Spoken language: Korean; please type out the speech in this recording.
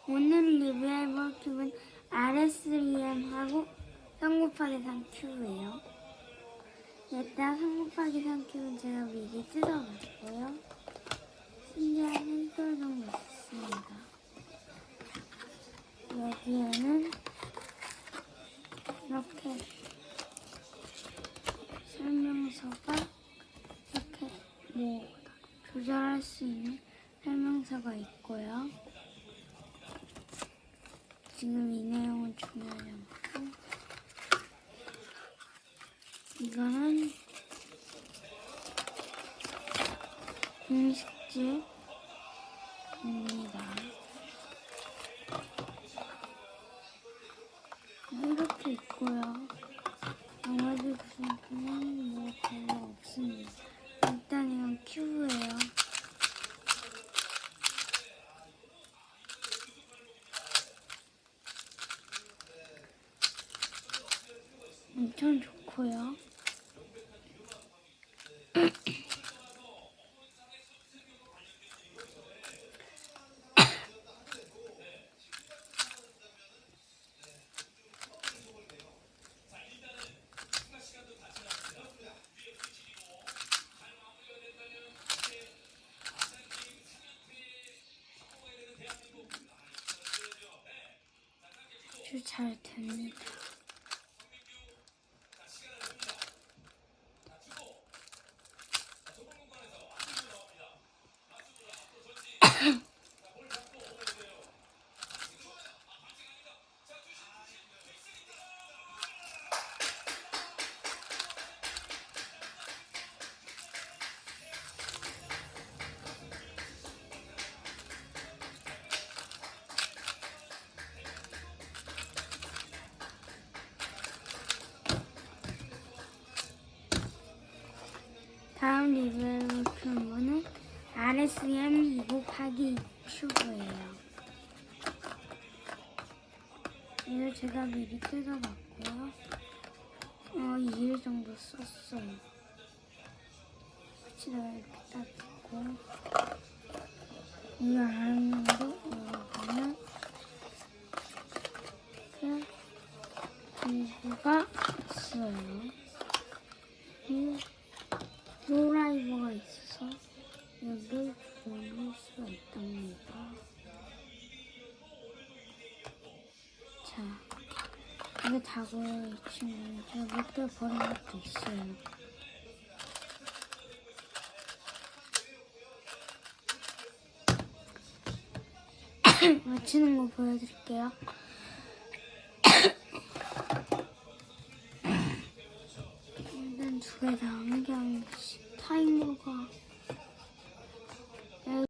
오늘 리뷰해볼 큐브는 RS3M하고 3 곱하기 3 큐브예요. 일단 3 곱하기 3 큐브는 제가 미리 뜯어봤고요. 심지어 한 톨 정도 있습니다. 여기에는 이렇게 설명서가 이렇게 조절할 수 있는 설명서가 있고요. 지금 이 내용은 중요하지 않고 이거는 공식지입니다. 이렇게 있고요. 나머지 구성품은 뭐 별로 없습니다. 일단 이건 큐브예요. 엄청 좋고요. 아주 잘 됩니다. 다음 리뷰해볼 큐브는 RSM 2 곱하기 큐브예요. 이거 제가 미리 뜯어봤고요. 2일 정도 썼어요. 붙이다가 이렇게 닦고 이 안으로 열어보면 이렇게 큐브가 있어요. 이 드라이버가 있어서 여기를 돌릴 수가 있답니다. 자, 이게 다고요. 이 친구는 제가 몇 개 버린 것도 있어요. 맞추는 거 보여드릴게요. 일단 2개 다 옮겨